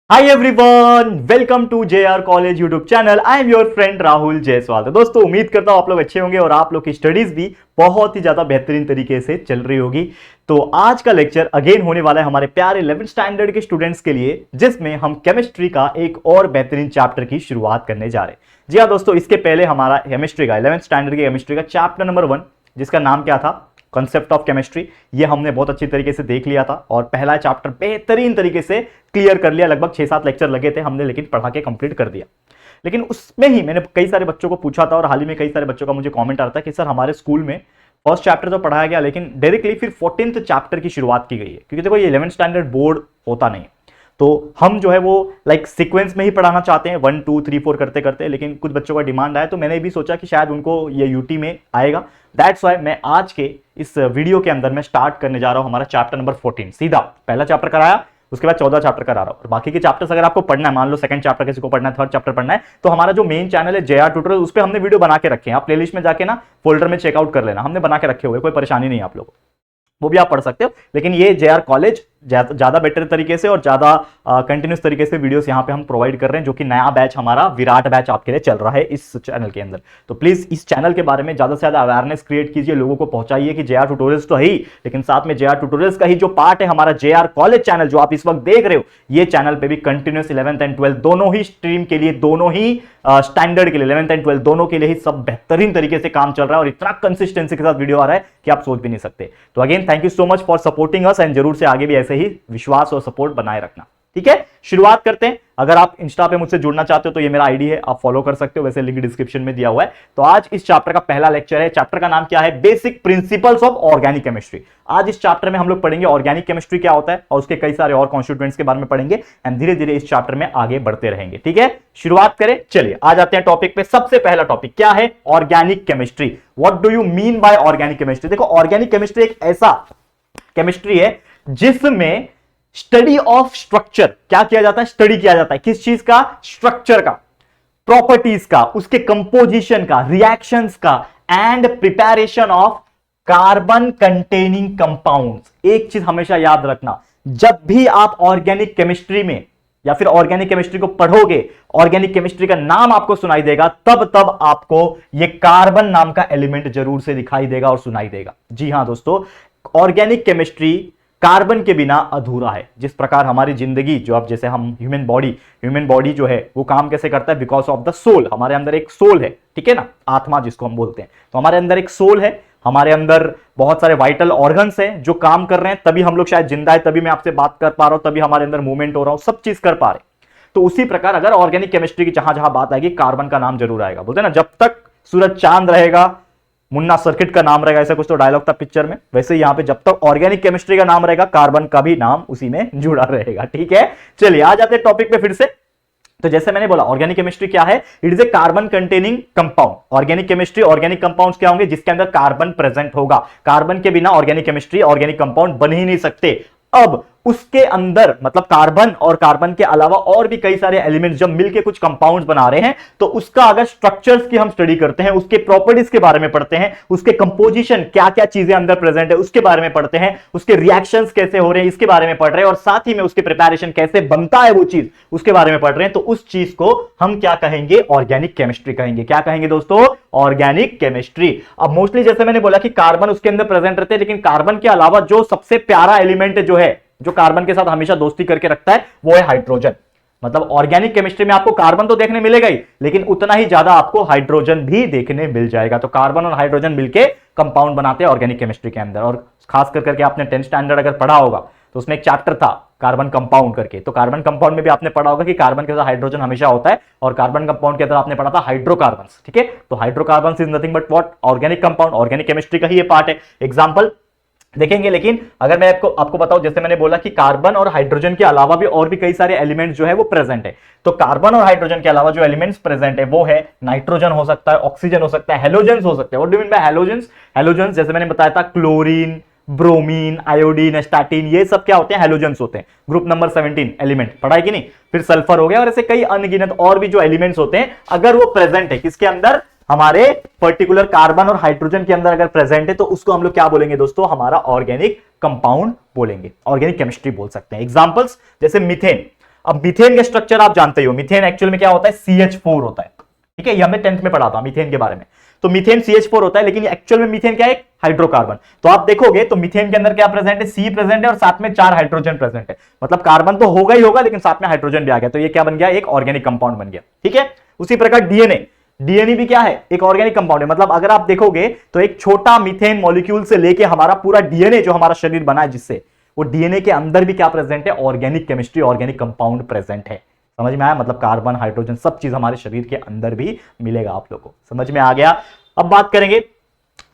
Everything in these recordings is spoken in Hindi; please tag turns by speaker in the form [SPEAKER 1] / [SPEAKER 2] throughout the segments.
[SPEAKER 1] Hi everyone, welcome to JR college YouTube channel. I am your friend Rahul Jaiswal. तो दोस्तों, उम्मीद करता हूं आप लोग अच्छे होंगे और आप लोग की स्टडीज भी बहुत ही ज्यादा बेहतरीन तरीके से चल रही होगी। तो आज का लेक्चर अगेन होने वाला है हमारे प्यारे 11th स्टैंडर्ड के स्टूडेंट्स के लिए, जिसमें हम केमिस्ट्री का एक और बेहतरीन चैप्टर की शुरुआत करने जा रहे हैं। जी हाँ दोस्तों, इसके पहले हमारा केमिस्ट्री का 11th स्टैंडर्ड के केमिस्ट्री का चैप्टर नंबर 1, जिसका नाम क्या था, कॉन्सेप्ट ऑफ केमिस्ट्री, ये हमने बहुत अच्छी तरीके से देख लिया था और पहला चैप्टर बेहतरीन तरीके से क्लियर कर लिया। लगभग 6-7 लेक्चर लगे थे हमने, लेकिन पढ़ा के कंप्लीट कर दिया। लेकिन उसमें ही मैंने कई सारे बच्चों को पूछा था और हाल ही में कई सारे बच्चों का मुझे कमेंट आता था कि सर हमारे स्कूल में फर्स्ट चैप्टर तो पढ़ाया गया, लेकिन डायरेक्टली फिर 14th चैप्टर की शुरुआत की गई है, क्योंकि देखो ये 11th स्टैंडर्ड बोर्ड होता नहीं है, तो हम जो है वो लाइक सीक्वेंस में ही पढ़ाना चाहते हैं 1 2 3 4 करते करते। लेकिन कुछ बच्चों का डिमांड आया, तो मैंने भी सोचा कि शायद उनको ये यूटी में आएगा। दैट्स वाई मैं आज के इस वीडियो के अंदर मैं स्टार्ट करने जा रहा हूं हमारा चैप्टर नंबर 14। सीधा पहला चैप्टर कराया, उसके बाद 14 चैप्टर करा रहा हूं। और बाकी के चैप्टर्स अगर आपको पढ़ना है, मान लो सेकंड चैप्टर किसी को पढ़ना है, थर्ड चैप्टर पढ़ना है, तो हमारा जो मेन चैनल है जेआर ट्यूटोरियल, उस पर हमने वीडियो बना के रखे हैं। आप प्लेलिस्ट में जाके ना फोल्डर में चेकआउट कर लेना, हमने बना के रखे हुए, कोई परेशानी नहीं है आप लोगों को, वो भी आप पढ़ सकते हो। लेकिन ये जेआर कॉलेज ज्यादा बेटर तरीके से और ज्यादा कंटिन्यूस तरीके से वीडियोस यहां पे हम प्रोवाइड कर रहे हैं, जो कि नया बैच हमारा विराट बैच आपके लिए चल रहा है इस चैनल के अंदर। तो प्लीज इस चैनल के बारे में ज्यादा से ज्यादा अवेयरनेस क्रिएट कीजिए, लोगों को पहुंचाइए कि जेआर ट्यूटोरियल्स तो है ही, लेकिन साथ में जेआर ट्यूटोरियल्स का ही जो पार्ट है हमारा जेआर कॉलेज चैनल, जो आप इस वक्त देख रहे हो, ये चैनल पे भी कंटिन्यूस 11th एंड 12th दोनों ही स्ट्रीम के लिए, दोनों ही स्टैंडर्ड के लिए, 11th एंड 12th दोनों के लिए ही सब बेहतरीन तरीके से काम चल रहा है और इतना कंसिस्टेंसी के साथ वीडियो आ रहा है कि आप सोच भी नहीं सकते। तो again thank you so much for supporting us, and जरूर से आगे भी ऐसे ही विश्वास और सपोर्ट बनाए रखना। ठीक है, शुरुआत करते हैं। अगर आप इंस्टा पे मुझसे जुड़ना चाहते हो तो ये मेरा आईडी है, आप फॉलो कर सकते हो, वैसे लिंक डिस्क्रिप्शन में दिया हुआ है। तो आज इस चैप्टर का पहला लेक्चर है। चैप्टर का नाम क्या है, basic principles of organic chemistry. आज इस चैप्टर में हम लोग पढ़ेंगे ऑर्गेनिक केमिस्ट्री क्या होता है और उसके कई सारे और कॉन्स्टिट्यूएंट्स के बारे में पढ़ेंगे, एंड धीरे धीरे इस चैप्टर में आगे बढ़ते रहेंगे। ठीक है, शुरुआत करें, चलिए आ जाते हैं टॉपिक पे। सबसे पहला टॉपिक क्या है, organic chemistry. What do you mean by organic chemistry? देखो, ऑर्गेनिक केमिस्ट्री एक ऐसा केमिस्ट्री है जिसमें स्टडी ऑफ स्ट्रक्चर क्या किया जाता है, स्टडी किया जाता है किस चीज का, स्ट्रक्चर का, प्रॉपर्टीज का, उसके कंपोजिशन का, रिएक्शंस का, and preparation of carbon containing compounds. एक चीज हमेशा याद रखना, जब भी आप ऑर्गेनिक केमिस्ट्री में या फिर ऑर्गेनिक केमिस्ट्री को पढ़ोगे, ऑर्गेनिक केमिस्ट्री का नाम आपको सुनाई देगा, तब आपको यह कार्बन नाम का एलिमेंट जरूर से दिखाई देगा और सुनाई देगा। जी हां दोस्तों, ऑर्गेनिक केमिस्ट्री कार्बन के बिना अधूरा है। जिस प्रकार हमारी जिंदगी, जो अब जैसे हम ह्यूमन बॉडी जो है वो काम कैसे करता है, बिकॉज ऑफ द सोल। हमारे अंदर एक सोल है, ठीक है ना, आत्मा जिसको हम बोलते हैं। तो हमारे अंदर एक सोल है, हमारे अंदर बहुत सारे वाइटल ऑर्गन्स हैं जो काम कर रहे हैं, तभी हम लोग शायद जिंदा है, तभी मैं आपसे बात कर पा रहा हूं, तभी हमारे अंदर मूवमेंट हो रहा हूं, सब चीज कर पा रहे हैं। तो उसी प्रकार अगर ऑर्गेनिक केमिस्ट्री की जहां जहां बात आएगी, कार्बन का नाम जरूर आएगा। बोलते हैं ना, जब तक सूरज चांद रहेगा मुन्ना सर्किट का नाम रहेगा, ऐसा कुछ तो डायलॉग था पिक्चर में। वैसे यहां पे जब तक ऑर्गेनिक केमिस्ट्री का नाम रहेगा, कार्बन का भी नाम उसी में जुड़ा रहेगा। ठीक है, चलिए आ जाते हैं टॉपिक पे फिर से। तो जैसे मैंने बोला, ऑर्गेनिक केमिस्ट्री क्या है, it is a carbon containing compound. Organic chemistry, organic compounds क्या होंगे, जिसके अंदर कार्बन प्रेजेंट होगा। कार्बन के बिना ऑर्गेनिक केमिस्ट्री, ऑर्गेनिक कंपाउंड बन ही नहीं सकते। अब उसके अंदर मतलब कार्बन और कार्बन के अलावा और भी कई सारे एलिमेंट्स जब मिलके कुछ कंपाउंड्स बना रहे हैं, तो उसका अगर स्ट्रक्चर्स की हम स्टडी करते हैं, उसके प्रॉपर्टीज के बारे में पढ़ते हैं, उसके कंपोजिशन क्या क्या चीजें अंदर प्रेजेंट है उसके बारे में पढ़ते हैं, उसके रिएक्शंस कैसे हो रहे हैं इसके बारे में पढ़ रहे हैं, और साथ ही में उसके प्रिपरेशन कैसे बनता है वो चीज, उसके बारे में पढ़ रहे हैं, तो उस चीज को हम क्या कहेंगे, ऑर्गेनिक केमिस्ट्री कहेंगे। क्या कहेंगे दोस्तों, ऑर्गेनिक केमिस्ट्री। अब मोस्टली जैसे मैंने बोला कि कार्बन उसके अंदर प्रेजेंट रहते हैं, लेकिन कार्बन के अलावा जो सबसे प्यारा एलिमेंट जो है, जो कार्बन के साथ हमेशा दोस्ती करके रखता है, वो है हाइड्रोजन। मतलब ऑर्गेनिक केमिस्ट्री में आपको कार्बन तो देखने मिलेगा ही, लेकिन उतना ही ज्यादा आपको हाइड्रोजन भी देखने मिल जाएगा। तो कार्बन और हाइड्रोजन मिलके कंपाउंड बनाते हैं ऑर्गेनिक केमिस्ट्री के अंदर। और खास करके आपने 10th स्टैंडर्ड अगर पढ़ा होगा तो उसमें एक चैप्टर था कार्बन कंपाउंड करके। तो कार्बन कंपाउंड में भी आपने पढ़ा होगा कि कार्बन के साथ हाइड्रोजन हमेशा होता है, और कार्बन कंपाउंड के अंदर आपने पढ़ा था हाइड्रोकार्बन्स। ठीक है, तो hydrocarbons is nothing but what, organic compound. Organic chemistry का ही ये पार्ट है। एग्जांपल देखेंगे, लेकिन अगर मैं आपको बताऊं, जैसे मैंने बोला कि कार्बन और हाइड्रोजन के अलावा भी और भी कई सारे एलिमेंट्स जो है वो प्रेजेंट है। तो कार्बन और हाइड्रोजन के अलावा जो एलिमेंट्स प्रेजेंट है वो है नाइट्रोजन हो सकता है, ऑक्सीजन हो सकता है, हेलोजेंस हो सकते हैं। What do you mean by halogens? Halogens जैसे मैंने बताया था, क्लोरीन, ब्रोमीन, आयोडीन, एस्टाटीन, ये सब क्या होते हैं, हेलोजेंस होते हैं। ग्रुप नंबर 17 एलिमेंट पढ़ा है कि नहीं? फिर सल्फर हो गया, और ऐसे कई अनगिनत और भी जो एलिमेंट्स होते हैं, अगर वो प्रेजेंट है किसके अंदर, हमारे पर्टिकुलर कार्बन और हाइड्रोजन के अंदर अगर प्रेजेंट है, तो उसको हम लोग क्या बोलेंगे दोस्तों, हमारा ऑर्गेनिक कंपाउंड बोलेंगे, ऑर्गेनिक केमिस्ट्री बोल सकते हैं। एग्जांपल्स जैसे मीथेन। अब मीथेन के स्ट्रक्चर आप जानते हो, मीथेन एक्चुअल में क्या होता है, CH4 होता है, ठीक है, ये हमने 10th में पढ़ा था मीथेन के बारे में। तो मीथेन CH4 होता है, लेकिन एक्चुअल में मीथेन क्या है, हाइड्रोकार्बन। तो आप देखोगे तो मीथेन के अंदर क्या प्रेजेंट है, C प्रेजेंट है और साथ में 4 हाइड्रोजन प्रेजेंट है, मतलब कार्बन तो होगा ही होगा लेकिन साथ में हाइड्रोजन भी आ गया, तो ये क्या बन गया, एक ऑर्गेनिक कंपाउंड बन गया, ठीक है। उसी प्रकार डीएनए, डीएनए भी क्या है, एक ऑर्गेनिक कंपाउंड है, मतलब अगर आप देखोगे तो एक छोटा मीथेन मॉलिक्यूल से लेके हमारा पूरा डीएनए जो हमारा शरीर बना है जिससे, वो डीएनए के अंदर भी क्या प्रेजेंट है, organic chemistry, organic compound present है। समझ में आया, मतलब कार्बन, हाइड्रोजन सब चीज हमारे शरीर के अंदर भी मिलेगा, आप लोगों को समझ में आ गया। अब बात करेंगे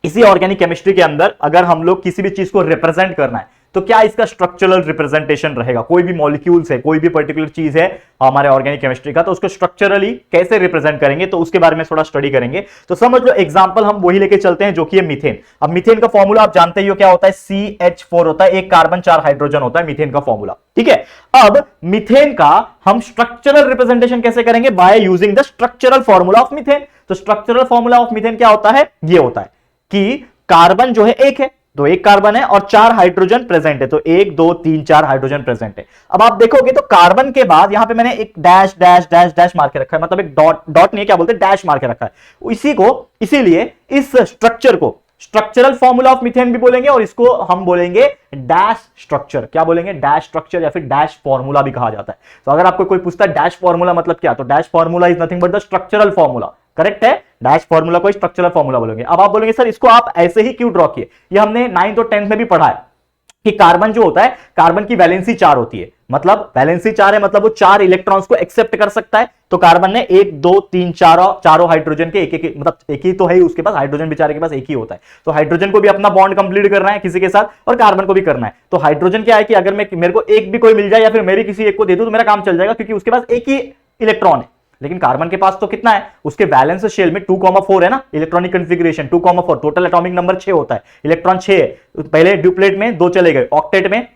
[SPEAKER 1] इसी ऑर्गेनिक केमिस्ट्री के अंदर अगर हम लोग किसी भी चीज को रिप्रेजेंट करना है तो क्या इसका स्ट्रक्चरल रिप्रेजेंटेशन रहेगा, कोई भी मॉलिक्यूल्स है, कोई भी पर्टिकुलर चीज है हमारे ऑर्गेनिक केमिस्ट्री का, तो उसको स्ट्रक्चरली कैसे रिप्रेजेंट करेंगे, तो उसके बारे में थोड़ा स्टडी करेंगे। तो समझ लो एग्जांपल हम वही लेके चलते हैं जो कि है मीथेन। अब मीथेन का फॉर्मूला आप जानते ही हो क्या होता है, CH4 होता है, एक कार्बन 4 हाइड्रोजन होता है मीथेन का फॉर्मूला, ठीक है। अब मीथेन का हम स्ट्रक्चरल रिप्रेजेंटेशन कैसे करेंगे, by using the structural formula of methane. तो स्ट्रक्चरल फॉर्मूला ऑफ मीथेन क्या होता है, ये होता है कि कार्बन जो है एक है, तो एक कार्बन है और 4 हाइड्रोजन प्रेजेंट है, तो 1 2 3 4 हाइड्रोजन प्रेजेंट है। अब आप देखोगे तो कार्बन के बाद यहां पे मैंने एक डैश डैश डैश डैश मार के रखा है, मतलब एक डॉट, डॉट नहीं क्या बोलते, डैश मार के रखा है इसी को, इसीलिए इस स्ट्रक्चर को स्ट्रक्चरल फॉर्मूला ऑफ मीथेन भी बोलेंगे और इसको हम बोलेंगे डैश स्ट्रक्चर, क्या बोलेंगे, डैश स्ट्रक्चर या फिर डैश फॉर्मूला भी कहा जाता है। तो अगर आपको कोई पूछता है डैश फॉर्मूला मतलब क्या, तो dash formula is nothing but the structural formula, correct है, डैश फॉर्मूला को स्ट्रक्चरल फॉर्मूला बोलेंगे। अब आप बोलेंगे सर इसको आप ऐसे ही क्यों ड्रॉ किए, ये हमने 9th और 10th में भी पढ़ा है कि कार्बन जो होता है, कार्बन की वैलेंसी 4 होती है, मतलब वैलेंसी 4 है, मतलब वो 4 इलेक्ट्रॉन्स को एक्सेप्ट कर सकता है। तो कार्बन ने 1 2 3 चारों हाइड्रोजन के एक मतलब एक ही तो है उसके पास, हाइड्रोजन बेचारे के पास एक ही होता है, तो हाइड्रोजन को भी अपना बॉन्ड कंप्लीट करना है किसी के साथ और कार्बन को भी करना है। तो हाइड्रोजन क्या है कि अगर मेरे को एक भी कोई मिल जाए या फिर मैं भी किसी एक को दे दूं तो मेरा काम चल जाएगा, क्योंकि उसके पास एक ही इलेक्ट्रॉन है। लेकिन कार्बन के पास तो कितना है, उसके वैलेंस शेल में 2,4 है ना, electronic configuration 2,4, total atomic number 6 होता है, इलेक्ट्रॉन 6 है, पहले ड्यूप्लेट में 2 चले गए, ऑक्टेट में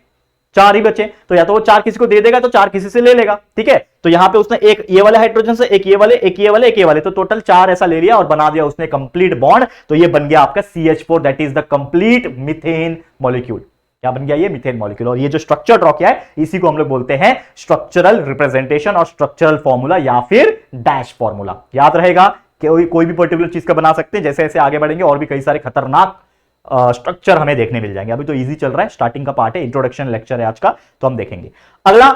[SPEAKER 1] 4 ही बचे, तो या तो वो 4 किसी को दे देगा तो 4 किसी से ले लेगा, ठीक है। तो यहां पे उसने एक ये वाले हाइड्रोजन से, एक ये वाले, एक ये वाले, एक ये वाले, तो टोटल 4 ऐसा ले लिया और बना दिया उसने कंप्लीट बॉन्ड, तो ये बन गया आपका CH4, that is the complete methane molecule. क्या बन गया, ये मीथेन मॉलिक्यूल। और ये जो स्ट्रक्चर ड्रॉ किया है इसी को हम लोग बोलते हैं स्ट्रक्चरल रिप्रेजेंटेशन और स्ट्रक्चरल फॉर्मूला या फिर डैश फॉर्मूला। याद रहेगा, कोई भी पर्टिकुलर चीज का बना सकते हैं, जैसे जैसे आगे बढ़ेंगे और भी कई सारे खतरनाक स्ट्रक्चर हमें देखने मिल जाएंगे। अभी तो इजी चल रहा है, स्टार्टिंग का पार्ट है, इंट्रोडक्शन लेक्चर है आज का, तो हम देखेंगे अगला।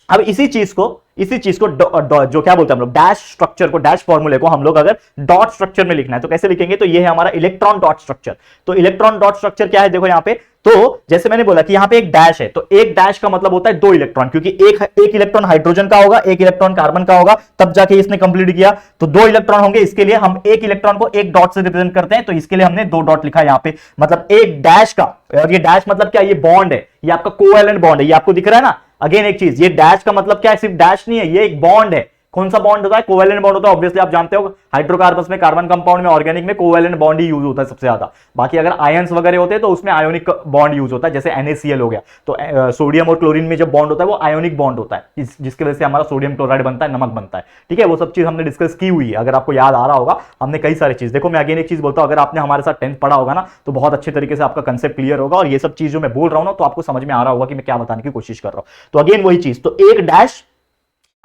[SPEAKER 1] अब इसी चीज को जो क्या बोलते हैं हम लोग, डैश स्ट्रक्चर को, डैश फॉर्मूले को हम लोग अगर डॉट स्ट्रक्चर में लिखना है तो कैसे लिखेंगे, तो ये है हमारा इलेक्ट्रॉन डॉट स्ट्रक्चर। तो इलेक्ट्रॉन डॉट स्ट्रक्चर क्या है, देखो यहां पे, तो जैसे मैंने बोला कि यहां पे एक डैश है, तो एक डैश का मतलब होता है 2 इलेक्ट्रॉन, क्योंकि एक इलेक्ट्रॉन हाइड्रोजन का होगा, एक इलेक्ट्रॉन कार्बन का होगा, तब जाके इसने कंप्लीट किया, तो 2 इलेक्ट्रॉन होंगे। इसके लिए हम एक इलेक्ट्रॉन को एक डॉट से रिप्रेजेंट करते हैं, तो इसके लिए हमने 2 डॉट लिखा है यहां पे, मतलब एक डैश का। और ये डैश मतलब क्या, ये बॉन्ड है, ये आपका कोवैलेंट बॉन्ड है, ये आपको दिख रहा है ना। अगेन एक चीज, ये डैश का मतलब क्या है, सिर्फ डैश नहीं है, ये एक बॉन्ड है। कौन सा बॉन्ड होता है, कोवैलेंट बॉन्ड होता है, ऑब्वियसली आप जानते हो हाइड्रोकार्बन में, कार्बन कंपाउंड में, ऑर्गेनिक में कोवैलेंट बॉन्ड ही यूज होता है सबसे ज्यादा। बाकी अगर आयंस वगैरह होते हैं तो उसमें आयोनिक बॉन्ड यूज होता है, जैसे NaCl हो गया, तो सोडियम और क्लोरीन में जब बॉन्ड होता है वो आयोनिक बॉन्ड होता है, जिसकी वजह से हमारा सोडियम क्लोराइड बनता है, नमक बनता है, ठीक है। वो सब चीज हमने डिस्कस की हुई है, अगर आपको याद आ रहा होगा, हमने कई सारी चीज, देखो मैं अगेन एक चीज बोलता हूं, अगर आपने हमारे साथ 10th पढ़ा होगा ना तो बहुत अच्छे तरीके से आपका कंसेप्ट क्लियर होगा, और ये सब चीज जो मैं बोल रहा हूं ना तो आपको समझ में आ रहा होगा कि मैं क्या बताने की कोशिश कर रहा हूं। तो अगेन वही चीज, तो एक डैश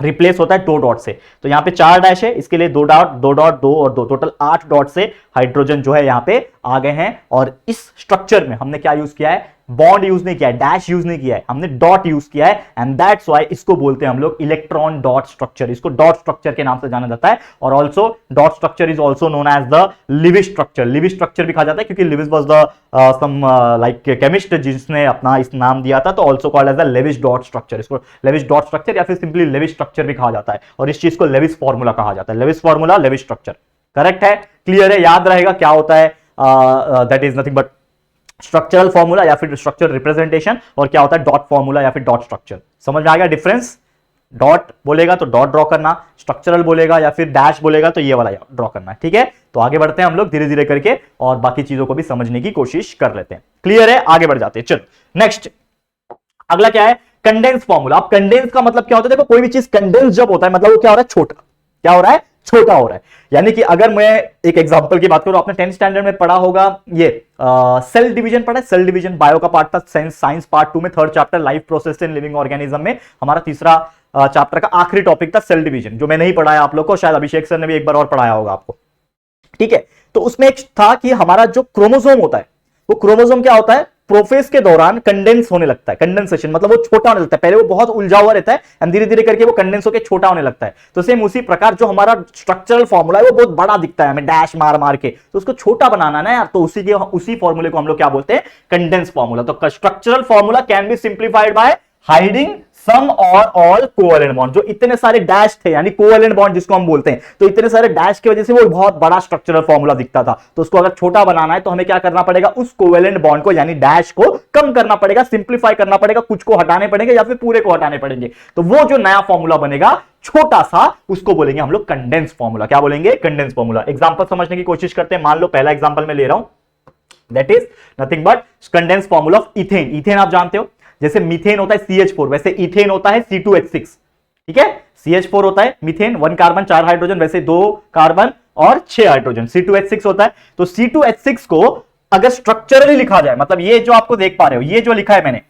[SPEAKER 1] रिप्लेस होता है 2 डॉट से, तो यहां पे 4 डैश है, इसके लिए 2 डॉट 2 डॉट 2 और 2, टोटल 8 डॉट से हाइड्रोजन जो है यहां पे आ गए हैं। और इस स्ट्रक्चर में हमने क्या यूज किया है, बॉन्ड यूज नहीं किया है, डैश यूज नहीं किया है, हमने डॉट यूज किया है, एंड दैट्स व्हाई इसको बोलते हैं हम लोग इलेक्ट्रॉन डॉट स्ट्रक्चर, इसको डॉट स्ट्रक्चर के नाम से जाना जाता है। और also dot structure is also known as the Lewis structure, Lewis structure भी कहा जाता है, क्योंकि Lewis was the some like chemist जिसने अपना इस नाम दिया था, तो also called as the Lewis dot structure, इसको लेविस डॉट स्ट्रक्चर या फिर सिंपली लेविस स्ट्रक्चर भी कहा जाता है, और इस चीज को लेविस फॉर्मूला कहा जाता है, Lewis formula, Lewis structure, correct है, क्लियर है, याद रहेगा क्या होता है, that is nothing but structural formula या फिर स्ट्रक्चर रिप्रेजेंटेशन, और क्या होता है डॉट फॉर्मूला या फिर डॉट स्ट्रक्चर। समझ में आ गया डिफरेंस, डॉट बोलेगा तो डॉट ड्रॉ करना, स्ट्रक्चरल बोलेगा या फिर डैश बोलेगा तो ये वाला ड्रॉ करना, ठीक है। तो आगे बढ़ते हैं हम लोग धीरे धीरे करके और बाकी चीजों को भी समझने की कोशिश कर लेते हैं, क्लियर है, आगे बढ़ जाते हैं। चलो नेक्स्ट, अगला क्या है, कंडेंस फॉर्मूला। अब कंडेंस का मतलब क्या होता है, देखो कोई भी चीज कंडेंस जब होता है मतलब वो क्या हो रहा है, छोटा, क्या हो रहा है, छोटा हो रहा है। यानी कि अगर मैं एक एग्जांपल की बात करूं, आपने 10th स्टैंडर्ड में पढ़ा होगा, ये सेल डिवीजन पढ़ा है, सेल डिवीजन बायो का पार्ट था, साइंस पार्ट 2 में 3rd chapter life process in living organism में, हमारा तीसरा चैप्टर का आखिरी टॉपिक था सेल डिवीजन, जो मैंने ही पढ़ाया आप लोग को, शायद अभिषेक सर ने भी एक बार और पढ़ाया होगा आपको। ठीक है, तो उसमें एक था कि हमारा जो क्रोमोसोम होता है, वो क्रोमोसोम क्या होता है, प्रोफेज के दौरान कंडेंस होने लगता है। कंडेंसेशन मतलब वो छोटा होने लगता है, पहले वो बहुत उलझा हुआ रहता है एंड धीरे धीरे करके वो कंडेंस होकर छोटा होने लगता है। तो सेम उसी प्रकार जो हमारा स्ट्रक्चरल फॉर्मूला है वो बहुत बड़ा दिखता है हमें डैश मार मार के, तो उसको छोटा बनाना ना यार, तो उसी फॉर्मूले को हम लोग क्या बोलते हैं, कंडेंस फॉर्मूला। तो structural formula can be simplified by hiding some or all covalent bond. जो इतने सारे डैश थे यानी कोवेलेंट बॉन्ड जिसको हम बोलते हैं, तो इतने सारे डैश की वजह से वो बहुत बड़ा स्ट्रक्चरल फॉर्मूला दिखता था। तो उसको अगर छोटा बनाना है तो हमें क्या करना पड़ेगा, उस कोवेलेंट बॉन्ड को यानी डैश को कम करना पड़ेगा, सिंप्लीफाई करना पड़ेगा, कुछ को हटाने पड़ेंगे या फिर पूरे को हटाने पड़ेंगे। तो वो जो नया फॉर्मूला बनेगा छोटा सा, उसको बोलेंगे हम लोग कंडेंस फॉर्मूला। क्या बोलेंगे, कंडेंस फॉर्मूला। एग्जांपल समझने की कोशिश करते हैं। मान लो पहला एग्जांपल मैं ले रहा हूं, that is nothing but condense formula of ethane. Ethane आप जानते हो, जैसे मीथेन होता है CH4, वैसे इथेन होता है C2H6। ठीक है, CH4 होता है मीथेन, 1 कार्बन 4 हाइड्रोजन, वैसे 2 कार्बन और 6 हाइड्रोजन। C2H6 होता है। तो C2H6 को अगर स्ट्रक्चरली लिखा जाए, मतलब ये जो आपको देख पा रहे हो, ये जो लिखा है मैंने,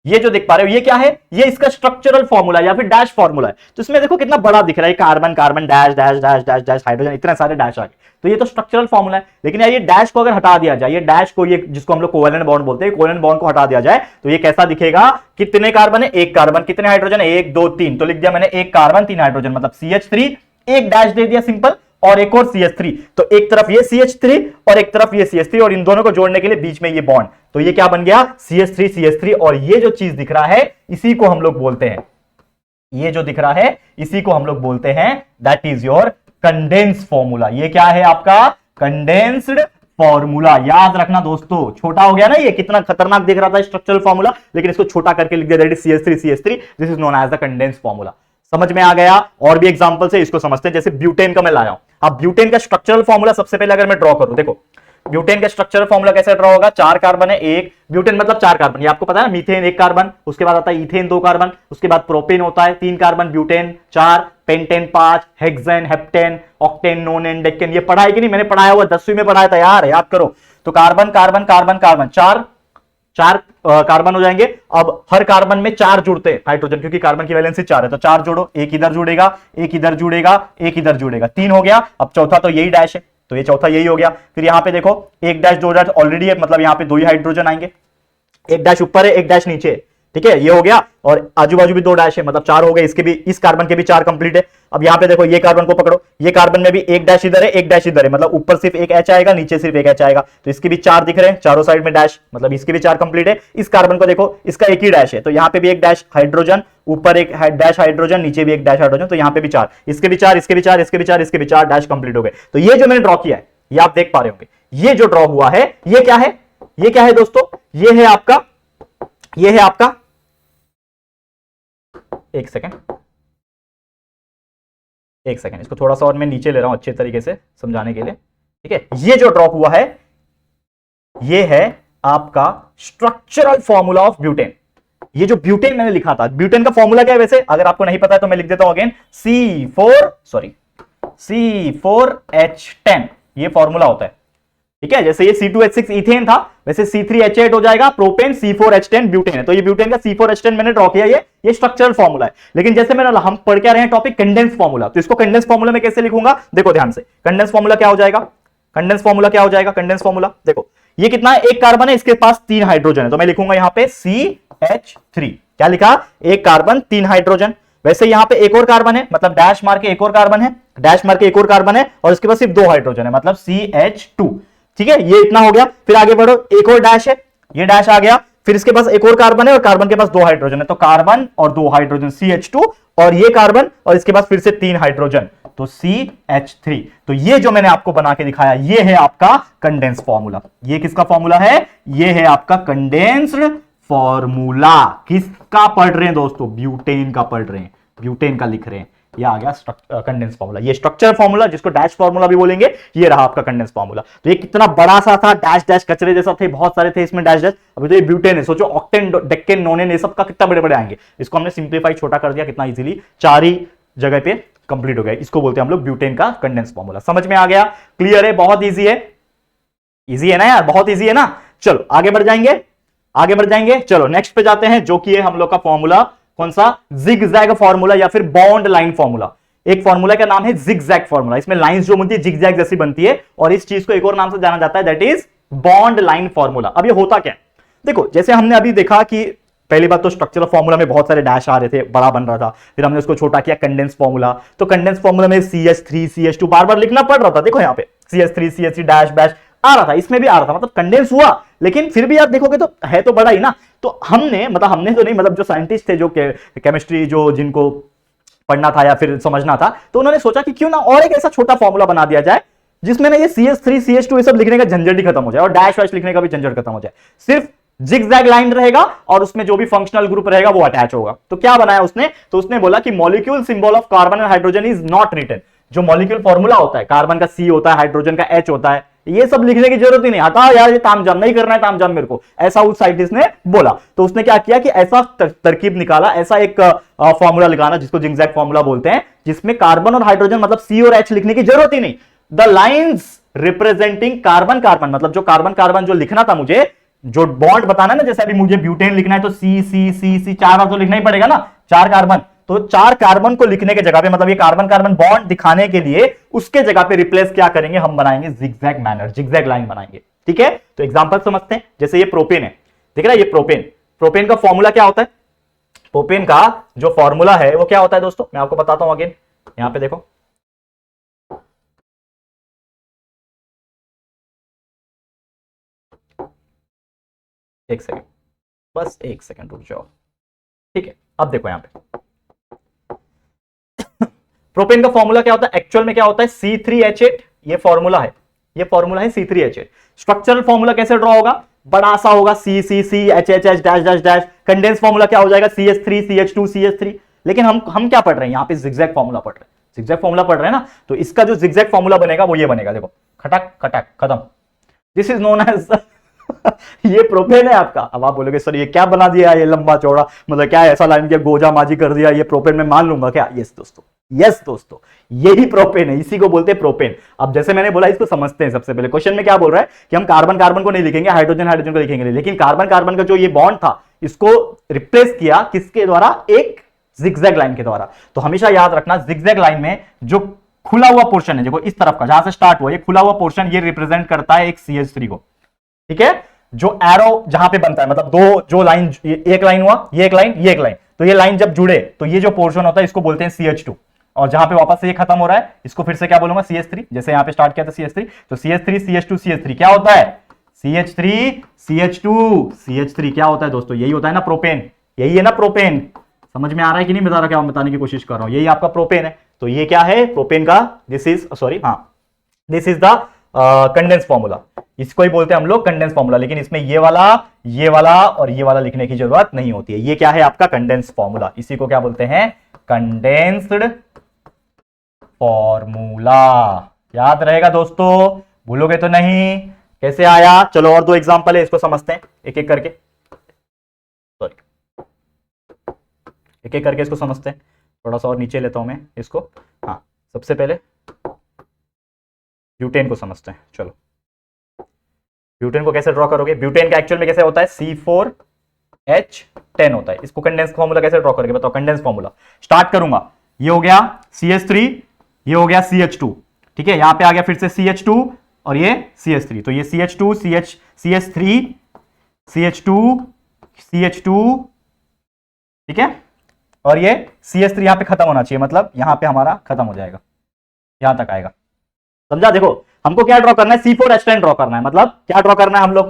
[SPEAKER 1] ये जो देख पा रहे हो, ये क्या है, ये इसका स्ट्रक्चरल फॉर्मूला या फिर डैश फॉर्मूला है। तो इसमें देखो कितना बड़ा दिख रहा है, carbon carbon dash dash dash dash dash hydrogen, इतने सारे डैश आ गए। तो ये तो स्ट्रक्चरल फॉर्मूला है। लेकिन यार ये डैश को अगर हटा दिया जाए, ये डैश को, ये जिसको हम लोग कोवेलेंट बॉन्ड बोलते हैं, कोवेलेंट बॉन्ड को हटा दिया जाए तो ये कैसा दिखेगा, कितने कार्बन है, 1 कार्बन, कितने हाइड्रोजन है, 1 2 3, तो लिख दिया मैंने 1 कार्बन 3 हाइड्रोजन, मतलब CH3, एक डैश दे दिया सिंपल, और एक और CH3। तो एक तरफ ये CH3 और एक तरफ ये CH3, और इन दोनों को जोड़ने के लिए बीच में ये बॉन्ड, तो ये क्या बन गया, CH3 CH3। और ये जो चीज दिख रहा है इसी को हम लोग बोलते हैं, ये जो दिख रहा है इसी को हम लोग बोलते हैं, that is your condense formula. ये क्या है आपका, कंडेंस्ड फॉर्मूला। याद रखना दोस्तों, छोटा हो गया ना, ये कितना खतरनाक दिख रहा था स्ट्रक्चरल फॉर्मूला, लेकिन इसको छोटा करके लिख दिया, that is CH3 CH3, this is known as the condense formula. समझ में आ गया। और भी एग्जांपल से इसको समझते हैं, जैसे ब्यूटेन का मैं लाया हूं। अब ब्यूटेन का स्ट्रक्चरल फॉर्मूला सबसे पहले अगर मैं ड्रॉ करूं, देखो ब्यूटेन का स्ट्रक्चरल फॉर्मूला कैसे ड्रॉ होगा, 4 कार्बन है, एक ब्यूटेन मतलब 4 कार्बन, ये आपको पता है। मीथेन 1 कार्बन, उसके बाद आता है इथेन 2 कार्बन, उसके बाद प्रोपेन होता है 3 carbon, butane 4, pentane 5, hexane, heptane, octane, नोनेन, decane. ये पढ़ा है कि नहीं, मैंने पढ़ाया हुआ, 10वीं में पढ़ाया था यार, याद करो। तो carbon carbon carbon carbon, 4 carbon हो जाएंगे। अब हर कार्बन में 4 जुड़ते हैं हाइड्रोजन, क्योंकि कार्बन की वैलेंसी 4 है, तो 4 जोड़ो, एक इधर जुड़ेगा, एक इधर जुड़ेगा, एक इधर जुड़ेगा, 3 हो गया। अब चौथा तो यही डैश है, तो ये चौथा यही हो गया। फिर यहां पे देखो एक डैश 2 डैश ऑलरेडी है, मतलब यहां पे 2 ही हाइड्रोजन आएंगे, एक डैश ऊपर है एक डैश नीचे है। ठीक है, ये हो गया, और आजू बाजू भी 2 डैश है, मतलब 4 हो गए। इसके भी, इस कार्बन के भी 4 कंप्लीट है। अब यहां पे देखो ये कार्बन को पकड़ो, ये कार्बन में भी एक डैश इधर है एक डैश इधर है, मतलब ऊपर सिर्फ एक एच आएगा, नीचे सिर्फ एक एच आएगा। तो इसके भी 4 दिख रहे हैं, चारों साइड में डैश, मतलब इसके भी 4 कंप्लीट है। इस कार्बन को देखो, इसका एक ही डैश है, तो यहां पे भी एक डैश हाइड्रोजन, ऊपर एक डैश हाइड्रोजन, नीचे भी एक डैश हाइड्रोजन, तो यहां पे भी 4, इसके भी 4, इसके भी 4, इसके भी 4, इसके भी 4 डैश कंप्लीट हो गए। तो ये जो मैंने ड्रॉ किया है, ये आप देख पा रहे होंगे, ये जो ड्रॉ हुआ है, ये क्या है, ये क्या है दोस्तों, ये है आपका, ये है आपका, एक सेकेंड, इसको थोड़ा सा और मैं नीचे ले रहा हूं अच्छे तरीके से समझाने के लिए। ठीक है, ये जो ड्रॉप हुआ है, ये है आपका स्ट्रक्चरल फॉर्मूला ऑफ ब्यूटेन। ये जो ब्यूटेन मैंने लिखा था, ब्यूटेन का फॉर्मूला क्या है वैसे, अगर आपको नहीं पता है तो मैं लिख देता हूं अगेन, C4H10 ये फॉर्मूला होता है। ठीक है, जैसे ये C2H6 इथेन था, वैसे C3H8 हो जाएगा प्रोपेन, C4H10 ब्यूटेन है। तो ये ब्यूटेन का C4H10 मैंने ड्रॉ किया, ये स्ट्रक्चरल फॉर्मूला है। लेकिन जैसे मैंने, हम पढ़ के आ रहे हैं टॉपिक कंडेंस फॉर्मूला, तो इसको कंडेंस फॉर्मूला में कैसे लिखूंगा, देखो ध्यान से। कंडेंस फॉर्मूला क्या हो जाएगा, कंडेंस फॉर्मूला क्या हो जाएगा, कंडेंस फॉर्मूला देखो, ये कितना है, 1 कार्बन है, इसके पास 3 हाइड्रोजन है, तो मैं लिखूंगा यहां पे CH3। क्या लिखा, 1 कार्बन 3 हाइड्रोजन। वैसे यहां पे एक और कार्बन है, मतलब डैश मार के एक और कार्बन है, डैश मार के एक और कार्बन है, और इसके पास सिर्फ 2 हाइड्रोजन है, मतलब CH2। ठीक है, ये इतना हो गया। फिर आगे बढ़ो, एक और डैश है, ये डैश आ गया, फिर इसके पास एक और कार्बन है, और कार्बन के पास 2 हाइड्रोजन है, तो कार्बन और 2 हाइड्रोजन CH2, और ये कार्बन, और इसके पास फिर से 3 हाइड्रोजन, तो CH3। तो ये जो मैंने आपको बना के दिखाया, ये है आपका कंडेंस फॉर्मूला। ये किसका फॉर्मूला है, ये है आपका कंडेंस्ड फॉर्मूला। किसका पढ़ रहे हैं दोस्तों, ब्यूटेन का पढ़ रहे हैं, ब्यूटेन का लिख रहे हैं। ये आ गया कंडेंस फार्मूला, ये स्ट्रक्चर फार्मूला जिसको डैश फार्मूला भी बोलेंगे, ये रहा आपका कंडेंस फार्मूला। तो ये कितना बड़ा सा था, डैश डैश कचरे जैसा थे, बहुत सारे थे इसमें डैश डैश। अभी तो ये ब्यूटेन है, सोचो ऑक्टेन, डेक्केन, नोनेन, ये सब का कितना बड़े बड़े आएंगे। इसको हमने सिंप्लीफाई छोटा कर दिया, कितना इजीली 4 ही जगह पे कंप्लीट हो गया। इसको बोलते हैं हम लोग ब्यूटेन का कंडेंस फार्मूला। समझ में आ गया, क्लियर है, बहुत ईजी है, ईजी है ना यार, बहुत ईजी है ना। चलो आगे बढ़ जाएंगे, आगे बढ़ जाएंगे। चलो नेक्स्ट पे जाते हैं, जो कि है हम लोग का फॉर्मूला कौन सा? जिगजैग फॉर्मूला या फिर बॉन्ड लाइन फॉर्मूला। एक फॉर्मूला का नाम है जिगजैग फॉर्मूला, इसमें लाइंस जो बनती है जिगजैग जैसी बनती है, और इस चीज को एक और नाम से जाना जाता है, that is bond line formula. अब ये होता क्या है? देखो, जैसे हमने अभी देखा कि पहली बात तो स्ट्रक्चरल फॉर्मूला में बहुत सारे डैश आ रहे थे, बड़ा बन रहा था, फिर हमने उसको छोटा किया कंडेंस फॉर्मूला। तो कंडेंस फॉर्मूला में CH3 CH2 बार बार लिखना पड़ रहा था। देखो यहाँ पे CH3 CH3 डैश डैश आ रहा था, इसमें भी आ रहा था, मतलब कंडेंस हुआ, लेकिन फिर भी आप देखोगे तो है तो बड़ा ही ना। तो हमने तो नहीं, मतलब जो साइंटिस्ट थे, जो केमिस्ट्री जो जिनको पढ़ना था या फिर समझना था, तो उन्होंने सोचा कि क्यों ना और एक ऐसा छोटा फॉर्मूला बना दिया जाए जिसमें ना ये CH3 CH2 ये सब लिखने का झंझट ही खत्म हो जाए और डैश वैश लिखने का भी झंझट खत्म हो जाए। सिर्फ जिगजैग लाइन रहेगा और उसमें जो भी फंक्शनल ग्रुप रहेगा वो अटैच होगा। तो क्या बनाया उसने? तो उसने बोला कि molecule symbol of carbon and hydrogen is not written. जो मॉलिक्यूल फॉर्मूला होता है, कार्बन का C होता है, हाइड्रोजन का H होता है, ये सब लिखने की जरूरत ही नहीं, हटाओ यार, ये तामझाम नहीं करना है, तामझाम मेरे को, ऐसा उस साइंटिस्ट ने बोला। तो उसने क्या किया कि ऐसा तरकीब निकाला, ऐसा एक फॉर्मूला निकाला जिसको जिगजैग फॉर्मूला बोलते हैं, जिसमें कार्बन और हाइड्रोजन मतलब C और H लिखने की जरूरत ही नहीं। The lines representing carbon carbon, मतलब जो कार्बन कार्बन जो लिखना था मुझे, जो बॉन्ड बताना है ना, जैसे अभी मुझे ब्यूटेन लिखना है तो C C C C 4 बार तो लिखना ही पड़ेगा ना, 4 कार्बन। तो 4 कार्बन को लिखने के जगह पे, मतलब ये कार्बन कार्बन बॉन्ड दिखाने के लिए उसके जगह पे रिप्लेस क्या करेंगे, हम बनाएंगे जिगजैग मैनर, जिगजैग लाइन बनाएंगे। ठीक है, तो एग्जांपल समझते हैं। जैसे ये प्रोपेन है, देख रहा है, ये प्रोपेन, प्रोपेन का फॉर्मूला क्या होता है? प्रोपेन का जो फॉर्मूला है वो क्या होता है दोस्तों, मैं आपको बताता हूं अगेन। यहां पे देखो, एक सेकेंड, बस एक सेकेंड रुक जाओ। ठीक है, अब देखो यहां पे प्रोपेन का फॉर्मूला क्या होता है, एक्चुअल में क्या होता है, C3H8, ये फॉर्मूला है, ये फॉर्मूला है C3H8। स्ट्रक्चरल फॉर्मूला कैसे ड्रॉ होगा, बड़ा सा होगा, CCCHHH dash dash dash. Condense formula क्या हो जाएगा, CH3 CH2 CH3। लेकिन हम क्या पढ़ रहे हैं यहाँ पे, जिगजैग फॉर्मूला पढ़ रहे हैं, जिगजैग फॉर्मूला पढ़ रहे हैं ना। तो इसका जो जिगजैग फॉर्मूला बनेगा वो ये बनेगा, देखो, खटक खटक खत्म। दिस इज नोन एज ये प्रोपेन है आपका। अब आप बोलोगे सर ये क्या बना दिया, ये लंबा चौड़ा, मतलब क्या ऐसा लाइन किया, गोजा माजी कर दिया, ये प्रोपेन में मान लूंगा क्या? यस दोस्तों, यस दोस्तों, यही प्रोपेन है, इसी को बोलते हैं प्रोपेन। अब जैसे मैंने बोला, इसको समझते हैं। सबसे पहले क्वेश्चन में क्या बोल रहा है कि हम कार्बन कार्बन को नहीं लिखेंगे, हाइड्रोजन हाइड्रोजन को लिखेंगे, लेकिन कार्बन कार्बन का जो ये बॉन्ड था, इसको रिप्लेस किया किसके द्वारा, एक जिगजैग लाइन के द्वारा। तो हमेशा याद रखना, जिगजैग लाइन में जो खुला हुआ पोर्शन है, देखो इस तरफ का, जहां से स्टार्ट हुआ, ये खुला हुआ पोर्शन, ये रिप्रेजेंट करता है एक CH3 को। ठीक है, जो एरो जहां पे बनता है, मतलब दो जो लाइन, एक लाइन हुआ, ये एक लाइन, ये एक लाइन, तो ये लाइन जब जुड़े तो ये जो पोर्शन होता है इसको बोलते हैं CH2। और जहां पे वापस से ये खत्म हो रहा है, इसको फिर से क्या बोलूंगा, CH3। जैसे यहां पे स्टार्ट किया था CH3, तो CH3 CH2 CH3 क्या होता है, CH3 CH2 CH3 क्या होता है दोस्तों, यही होता है ना प्रोपेन, यही है ना प्रोपेन। समझ में आ रहा है कि नहीं बता रहा, क्या बताने की कोशिश कर रहा हूं, यही आपका प्रोपेन है। तो ये क्या है प्रोपेन का, दिस इज सॉरी, हाँ, this is the condense formula. इसको ही बोलते हैं हम लोग कंडेंस फॉर्मूला, लेकिन इसमें ये वाला और ये वाला लिखने की जरूरत नहीं होती है। ये क्या है आपका कंडेंस फॉर्मूला, इसी को क्या बोलते हैं, कंडेंस्ड फॉर्मूला। याद रहेगा दोस्तों, भूलोगे तो नहीं। कैसे आया, चलो और 2 एग्जांपल है, इसको समझते हैं एक एक करके, सॉरी, एक एक करके इसको समझते हैं। थोड़ा सा और नीचे लेता हूं मैं इसको। हाँ, सबसे पहले ब्यूटेन को समझते हैं। चलो, ब्यूटेन को कैसे ड्रॉ करोगे, ब्यूटेन का एक्चुअल में कैसे होता है, C4H10 होता है। इसको कंडेंस फॉर्मूला कैसे ड्रॉ करोगे बताओ, कंडेंस फॉर्मूला स्टार्ट करूंगा, ये हो गया CH3, ये हो गया CH2, ठीक है, यहां पे आ गया फिर से CH2 और ये CH3, तो ये CH2 CH3 CH2 ठीक है, और ये CH3 यहां पे खत्म होना चाहिए, मतलब यहां पे हमारा खत्म हो जाएगा, यहां तक आएगा। समझा, देखो हमको क्या ड्रॉ करना है, C4H10 ड्रॉ करना है, मतलब क्या ड्रॉ करना है हम लोग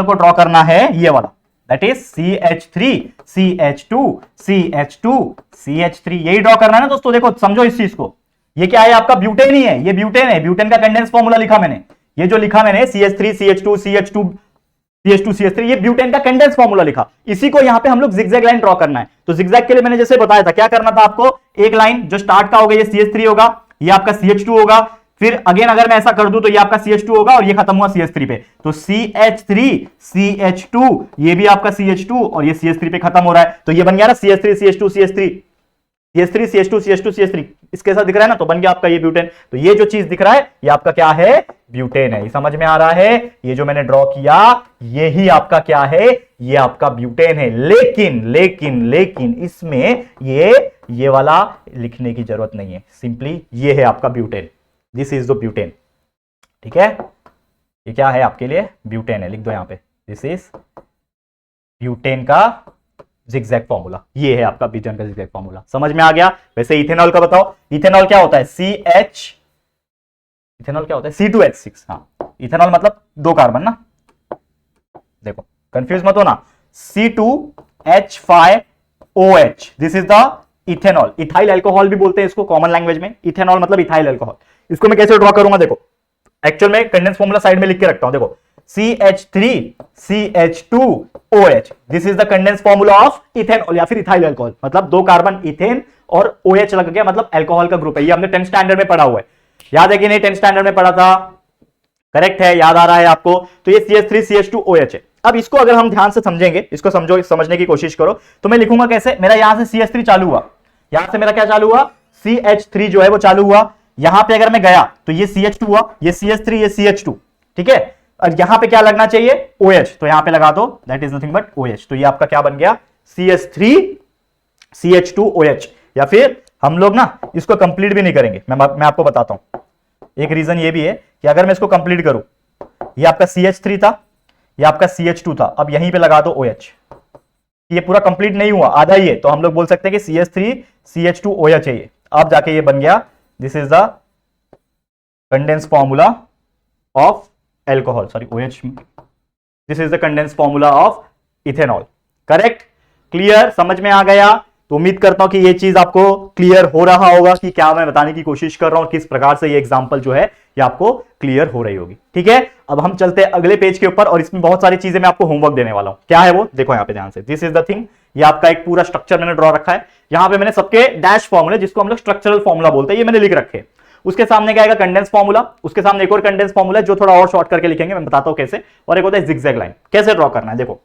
[SPEAKER 1] को ड्रॉ करना है ये वाला, that is CH3 CH2 CH3, यही ड्रॉ करना है ना दोस्तों। देखो समझो इस चीज को, ये क्या है आपका ब्यूटेन ही है, ये ब्यूटेन है, ब्यूटेन का कंडेंस फॉर्मूला लिखा मैंने, ये जो लिखा मैंने CH3 CH2 CH3 ये ब्यूटेन का कंडेंस फॉर्मूला लिखा, इसी को यहां पे हम लोग जिगजैग लाइन ड्रॉ करना है। तो जिगजैग के लिए मैंने जैसे बताया था क्या करना था आपको, एक लाइन जो स्टार्ट का होगा ये CH3 होगा, ये आपका CH2 होगा, फिर अगेन अगर मैं ऐसा कर दूं तो ये आपका CH2 होगा और ये खत्म हुआ CH3 पे, तो CH3 CH2 ये भी आपका CH2 और ये CH3 पे खत्म हो रहा है, तो ये बन गया ना CH3 CH2 CH3। CH3 CH2 CH2 CH3 इसके साथ दिख रहा है ना, तो बन गया आपका ये ब्यूटेन। तो ये जो चीज दिख रहा है ये आपका क्या है, ब्यूटेन है। ये समझ में आ रहा है, ये जो मैंने ड्रॉ किया यही आपका क्या है, ये आपका ब्यूटेन है। लेकिन लेकिन लेकिन इसमें ये वाला लिखने की जरूरत नहीं है, सिंपली ये है आपका butane, this is the butane. ठीक है, ये क्या है आपके लिए, ब्यूटेन है, लिख दो यहां पे, दिस इज ब्यूटेन का जिगजैग फॉर्मूला। ये है आपका ब्यूटेन का जिगजैग फॉर्मूला। समझ में आ गया। वैसे इथेनॉल का बताओ, इथेनॉल क्या होता है, इथेनॉल क्या होता है, C2H6। हाँ, इथेनॉल मतलब 2 कार्बन ना, देखो कंफ्यूज मत हो ना, C2H5OH, this is the ethanol. Ethyl alcohol भी बोलते हैं इसको कॉमन लैंग्वेज में। इथेनॉल मतलब इथाइल अल्कोहल। इसको मैं कैसे ड्रॉ करूंगा, देखो एक्चुअल में कंडेंस फॉर्मूला साइड में लिख के रखता हूं, देखो CH3CH2OH, this is the condense formula of ethanol या फिर इथाइल अल्कोहल। मतलब 2 कार्बन इथेन और OH लग गया, मतलब अल्कोहल का ग्रुप है। ये हमने 10th स्टैंडर्ड में पढ़ा हुआ है, याद है कि नहीं, 10th स्टैंडर्ड में पढ़ा था, करेक्ट है, याद आ रहा है आपको। तो ये CH3CH2OH है। अब इसको अगर हम ध्यान से समझेंगे, इसको समझने की कोशिश करो, तो मैं लिखूंगा कैसे, मेरा यहां से CH3 चालू हुआ, यहां से मेरा क्या चालू हुआ, CH3 जो है वो चालू हुआ। यहां पे अगर मैं गया तो ये CH2 हुआ, ये CH3, ये CH2, ठीक है। और यहां पे क्या लगना चाहिए, OH, तो यहां पे लगा दो, that is nothing but OH। तो ये आपका क्या बन गया, CH3CH2OH। या फिर हम लोग ना इसको कंप्लीट भी नहीं करेंगे, मैं आपको बताता हूं। एक रीजन ये भी है कि अगर मैं इसको कंप्लीट करूं, ये आपका CH3 था, ये आपका CH2 था, अब यहीं पे लगा दो OH, ये पूरा कंप्लीट नहीं हुआ, आधा ही है, तो हम लोग बोल सकते हैं कि CH3CH2OH है ये। अब जाके ये बन गया, this is the condense formula of alcohol, sorry OH, this is the condense formula of ethanol. Correct, clear, समझ में आ गया। तो उम्मीद करता हूं कि ये चीज आपको क्लियर हो रहा होगा कि क्या मैं बताने की कोशिश कर रहा हूं, किस प्रकार से ये एग्जांपल जो है ये आपको क्लियर हो रही होगी। ठीक है, अब हम चलते हैं अगले पेज के ऊपर, और इसमें बहुत सारी चीजें मैं आपको होमवर्क देने वाला हूं। क्या है वो, देखो यहां पे ध्यान से, दिस इज द थिंग। ये आपका एक पूरा स्ट्रक्चर मैंने ड्रॉ रखा है, यहां पे मैंने सबके डैश फॉर्मूले, जिसको हम लोग स्ट्रक्चरल फॉर्मूला बोलते हैं, ये मैंने लिख रखे। उसके सामने क्या आएगा, कंडेंस फॉर्मूला, उसके सामने एक और कंडेंस फॉर्मूला जो थोड़ा और शॉर्ट करके लिखेंगे, मैं बताता हूं कैसे। और एक होता है जिगजैग लाइन, कैसे ड्रॉ करना है। देखो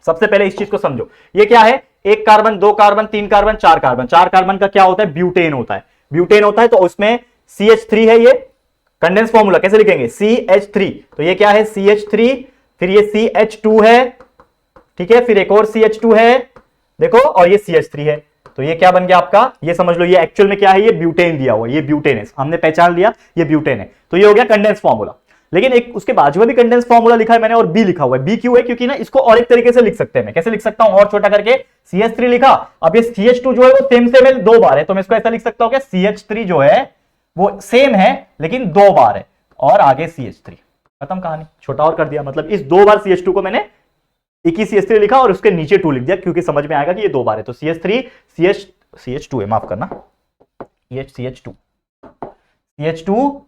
[SPEAKER 1] सबसे पहले इस चीज को समझो, ये क्या है, 1 carbon, 2 carbon, 3 carbon, 4 carbon. 4 carbon का क्या होता है, ब्यूटेन होता है। ब्यूटेन होता है तो उसमें CH3 है, ये कंडेंस फॉर्मूला कैसे लिखेंगे, CH3, तो ये क्या है CH3, फिर ये CH2 है, ठीक है, फिर एक और CH2 है, देखो, और ये CH3 है। तो ये क्या बन गया आपका, ये समझ लो, ये एक्चुअल में क्या है, ये ब्यूटेन दिया हुआ है, ये ब्यूटेन है, हमने पहचान लिया ये ब्यूटेन है। तो ये हो गया कंडेंस फॉर्मूला। लेकिन एक उसके बाजू में भी कंडेंस फॉर्मूला लिखा है मैंने, और बी लिखा हुआ है। बी क्यों है, क्योंकि ना इसको और एक तरीके से लिख सकते हैं। मैं कैसे लिख सकता हूं, और छोटा करके, CH3 लिखा, अब ये CH2 जो है वो सेम से 2 बार है, तो मैं इसको ऐसा लिख सकता हूं कि CH3 जो है वो सेम है लेकिन 2 बार है, और आगे CH3, खत्म कहानी, छोटा और कर दिया। मतलब इस 2 बार CH2 को मैंने एक ही CH3 लिखा और उसके नीचे 2 लिख दिया, क्योंकि समझ में आएगा कि ये 2 बार है। तो CH3 CH2 है, माफ करना, CH2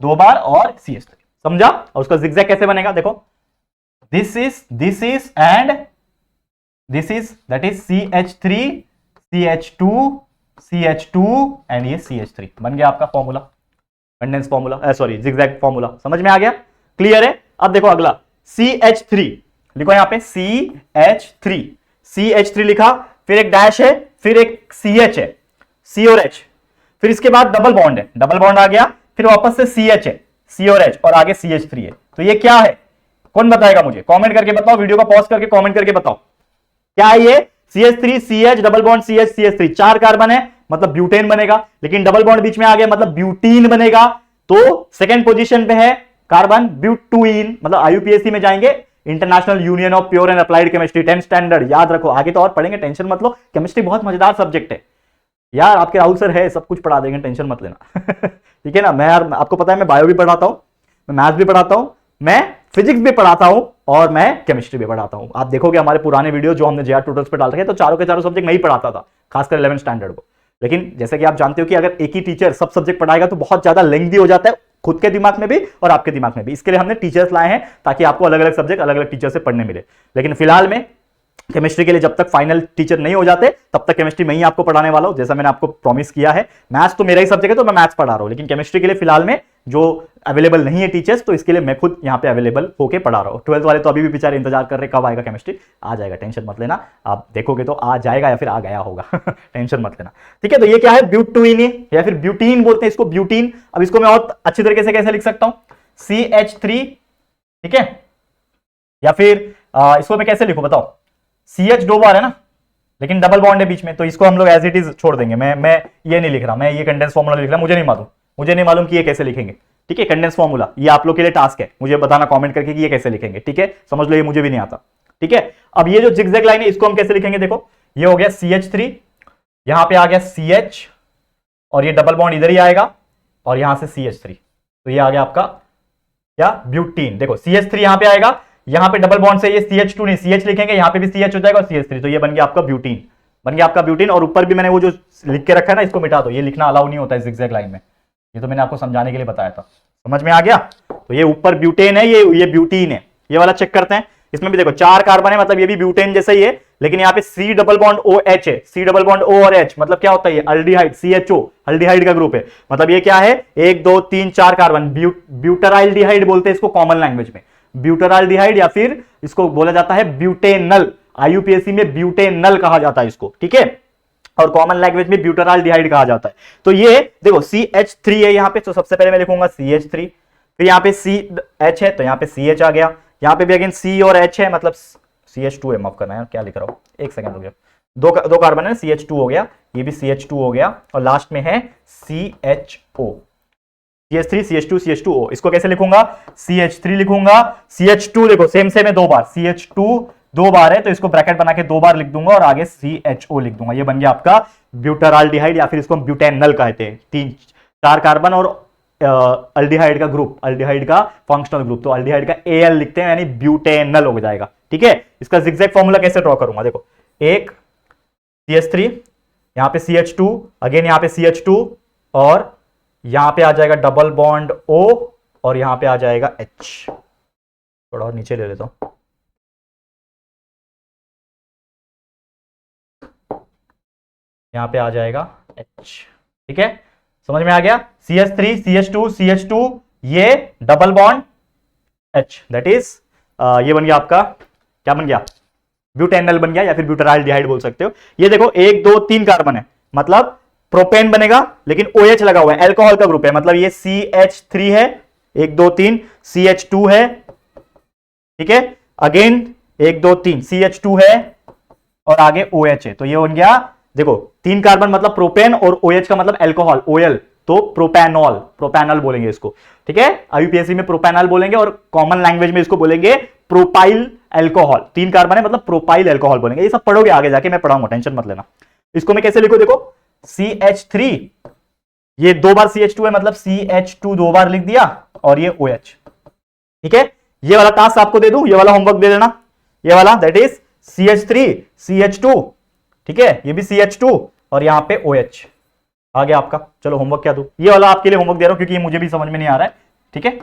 [SPEAKER 1] 2 बार और CH3, समझा। और उसका जिगजैग कैसे बनेगा, देखो, this is and this is, that is CH3 CH2 and ये CH3 बन गया आपका formula, condense formula, sorry zigzag formula. समझ में आ गया, क्लियर है। अब देखो अगला CH3 लिखो, यहां पे CH3 लिखा, फिर एक डैश है, फिर एक CH है, C और H, फिर इसके बाद डबल बॉन्ड है, डबल बॉन्ड आ गया, फिर वापस से CH है, C और H, और आगे CH3 है। तो ये क्या है, कौन बताएगा मुझे, कमेंट करके बताओ, वीडियो का पॉज करके कमेंट करके बताओ क्या है ये। CH3 CH double bond CH CH3, 4 carbon है, मतलब ब्यूटेन बनेगा, लेकिन डबल बॉन्ड बीच में आ गया मतलब ब्यूटीन बनेगा। तो सेकंड पोजीशन पे है कार्बन ब्यूटुइन, मतलब IUPAC में जाएंगे, international union of pure and applied chemistry, 10th standard, याद रखो। आगे तो और पढ़ेंगे, टेंशन मत लो, केमिस्ट्री बहुत मजेदार सब्जेक्ट है यार, आपके राहुल सर है, सब कुछ पढ़ा देंगे, टेंशन मत लेना। ठीक है ना, मैं यार, आपको पता है मैं बायो भी पढ़ाता हूं, मैं मैथ्स भी पढ़ाता हूं, मैं फिजिक्स भी पढ़ाता हूं, और मैं केमिस्ट्री भी पढ़ाता हूं। आप देखोगे हमारे पुराने वीडियो जो हमने JR ट्यूटर्स पे डाल रखे, तो चारों के चारों सब्जेक्ट मैं ही पढ़ाता था, खासकर 11th स्टैंडर्ड को। लेकिन जैसे कि आप जानते हो कि अगर एक ही टीचर सब सब्जेक्ट पढ़ाएगा तो बहुत ज्यादा लेंथी हो जाता है, खुद के दिमाग में भी और आपके दिमाग में भी। इसके लिए हमने टीचर्स लाए हैं ताकि आपको अलग अलग सब्जेक्ट अलग अलग टीचर से पढ़ने मिले। लेकिन फिलहाल में केमिस्ट्री के लिए जब तक फाइनल टीचर नहीं हो जाते तब तक केमिस्ट्री में ही आपको पढ़ाने वाला हूं, जैसा मैंने आपको प्रॉमिस किया है। मैथ्स तो मेरा ही सब्जेक्ट है तो मैं मैथ्स पढ़ा रहा हूं, लेकिन केमिस्ट्री के लिए फिलहाल में जो अवेलेबल नहीं है टीचर्स, तो इसके लिए मैं खुद यहाँ पे अवेलेबल होके पढ़ा रहा हूँ। 12th वाले तो अभी भी बेचारे इंतजार कर रहे कब आएगा केमिस्ट्री। आ जाएगा, टेंशन मत लेना, आप देखोगे तो आ जाएगा या फिर आ गया होगा टेंशन मत लेना। ठीक है, तो ये क्या है, ब्यूटीन या फिर ब्यूटीन बोलते हैं इसको, ब्यूटीन। अब इसको मैं और अच्छी तरीके से कैसे लिख सकता हूं, CH3, ठीक है, या फिर इसको मैं कैसे लिखूं बताओ, CH दो बार है ना, लेकिन डबल बॉन्ड है बीच में, तो इसको हम लोग एज इट इज छोड़ देंगे। मैं ये नहीं लिख रहा, मैं ये कंडेंस फॉर्मूला लिख रहा, मुझे नहीं मालूम कि ये कैसे लिखेंगे। ठीक है, कंडेंस फॉर्मूला ये आप लोग के लिए टास्क है, मुझे बताना कमेंट करके कि ये कैसे लिखेंगे। ठीक है, समझ लो, ये मुझे भी नहीं आता। ठीक है, अब ये जो जिगजैग लाइन है इसको हम कैसे लिखेंगे, देखो ये हो गया CH3, यहां पे आ गया CH, और ये डबल बॉन्ड इधर ही आएगा, और यहां से CH3, तो ये आ गया आपका क्या, ब्यूटीन। देखो CH3 यहां पे आएगा, यहां पे डबल बॉन्ड से ये CH2 नहीं CH लिखेंगे, यहां पे भी CH हो जाएगा और CH3, तो ये बन गया आपका ब्यूटीन, बन गया आपका ब्यूटीन। और ऊपर भी मैंने वो जो लिख के रखा है ना, इसको मिटा दो, ये लिखना अलाउ नहीं होता है जिगजैग लाइन में, ये तो मैंने आपको समझाने के लिए बताया था, समझ में आ गया। तो ये ऊपर ब्यूटेन है, ये ब्यूटीन है, ये वाला चेक करते हैं। इसमें भी देखो 4 कार्बन है, मतलब ये भी ब्यूटेन जैसा ही है, लेकिन यहाँ पे C डबल बॉन्ड OH है, C डबल बॉन्ड O और H, मतलब क्या होता है, ये अल्डिहाइड, CHO अल्डिहाइड का ग्रुप है। मतलब ये क्या है, 1 2 3 4 कार्बन, ब्यूटराल्डिहाइड बोलते हैं इसको कॉमन लैंग्वेज में, ब्यूटराल्डिहाइड, या फिर इसको बोला जाता है ब्यूटेनल, IUPAC में ब्यूटेनल कहा जाता है इसको। ठीक है, और कॉमन लैंग्वेज में ब्यूटराल्डिहाइड कहा जाता है। तो ये देखो CH3 है यहाँ पे, तो सबसे पहले मैं लिखूंगा CH3, फिर यहाँ पे CH है तो यहाँ पे CH आ गया, यहाँ पे भी अगेन C और H है, मतलब CH2 है, माफ करना है क्या लिख रहा हूँ, एक सेकंड हो गया, दो कार्बन है, CH2 हो गया, ये भी CH2 हो गया, और लास्ट में है CHO, CH3 CH2 CH2O। इसको कैसे लिखूंगा, CH3 लिखूंगा, CH2 देखो सेम है 2 बार, CH2 2 बार है, तो इसको ब्रैकेट बना के 2 बार लिख दूंगा, और आगे CHO लिख दूंगा, ये बन गया आपका ब्यूटराल्डिहाइड, या फिर इसको हम ब्यूटेनल कहते हैं। 4 कार्बन और अल्डिहाइड का ग्रुप, अल्डिहाइड का फंक्शनल ग्रुप, तो अल्डिहाइड का Al लिखते हैं, यानी ब्यूटेनल हो जाएगा। ठीक है, इसका जिगजैग फॉर्मूला कैसे ड्रॉ करूंगा, देखो एक CH3, यहां पे CH2, अगेन यहां पे CH2, और यहां पे आ जाएगा डबल बॉन्ड O, और यहां पे आ जाएगा H, थोड़ा और नीचे ले लेता हूं, यहां पे आ जाएगा H। ठीक है, समझ में आ गया, CH3 CH2 ये double bond H, that is ये बन गया आपका, क्या बन गया, ब्यूटेनल बन गया, या फिर ब्यूटराल्डिहाइड बोल सकते हो। ये देखो 1 2 3 कार्बन है, मतलब प्रोपेन बनेगा, लेकिन OH लगा हुआ है, अल्कोहल का ग्रुप है, मतलब ये CH3 है, 1 2 3 CH2 है, ठीक है, अगेन 1 2 3 CH2 है, और आगे OH है, तो ये बन गया, देखो 3 कार्बन मतलब प्रोपेन, और OH का मतलब अल्कोहल, OL, तो प्रोपैनल बोलेंगे इसको। ठीक है, IUPAC में प्रोपैनल बोलेंगे, और कॉमन लैंग्वेज में इसको बोलेंगे प्रोपाइल अल्कोहल। 3 कार्बन है मतलब प्रोपाइल अल्कोहल बोलेंगे, ये सब पढ़ोगे आगे जाके, मैं पढ़ाऊंगा, टेंशन मत लेना। इसको मैं कैसे लिखूं, देखो CH3, ये 2 बार CH2 है, मतलब CH2 2 बार लिख दिया, और ये OH। ठीक है, ये वाला टास्क आपको दे दूं, ये वाला होमवर्क दे देना, ये वाला, दैट इज CH3 CH2, ठीक है, ये भी CH2, और यहां पे OH आ गया आपका। चलो होमवर्क क्या दूं, ये वाला आपके लिए होमवर्क दे रहा हूं, क्योंकि ये मुझे भी समझ में नहीं आ रहा है। ठीक है,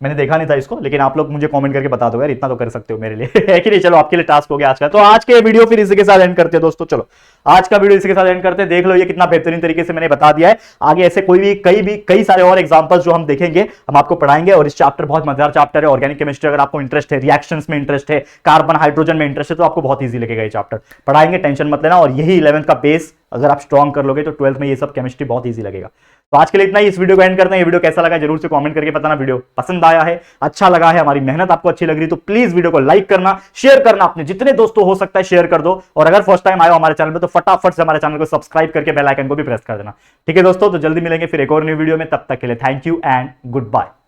[SPEAKER 1] मैंने देखा नहीं था इसको, लेकिन आप लोग मुझे कमेंट करके बता दो यार, इतना तो कर सकते हो मेरे लिए है कि नहीं। चलो आपके लिए टास्क हो गया आज का। तो आज के वीडियो फिर इसी के साथ एंड करते हैं दोस्तों। चलो आज का वीडियो इसी के साथ एंड करते हैं। देख लो ये कितना बेहतरीन तरीके से मैंने बता दिया है। आगे ऐसे कई सारे और एग्जांपल्स जो हम देखेंगे, हम आपको पढ़ाएंगे। और इस चैप्टर बहुत मजेदार चैप्टर है, ऑर्गेनिक केमिस्ट्री। अगर आपको इंटरेस्ट है, रिएक्शंस में इंटरेस्ट है, कार्बन हाइड्रोजन में इंटरेस्ट है, तो आपको बहुत ईजी लगेगा ये चैप्टर। पढ़ाएंगे, टेंशन मत लेना। और यही 11th का बेस अगर आप स्ट्रॉन्ग कर लोगे तो 12th में ये सब केमिस्ट्री बहुत ईजी लगेगा। तो आज के लिए इतना ही, इस वीडियो को एंड करते हैं। ये वीडियो कैसा लगा जरूर से कमेंट करके बताना। वीडियो पसंद आया है, अच्छा लगा है, हमारी मेहनत आपको अच्छी लग रही है, तो प्लीज वीडियो को लाइक करना, शेयर करना, अपने जितने दोस्तों हो सकता है शेयर कर दो। और अगर फर्स्ट टाइम आए हो हमारे चैनल पे तो फटाफट से हमारे चैनल को सब्सक्राइब करके बेल आइकन को भी प्रेस कर देना। ठीक है दोस्तों, तो जल्दी मिलेंगे फिर एक और न्यू वीडियो में। तब तक के लिए thank you and good bye.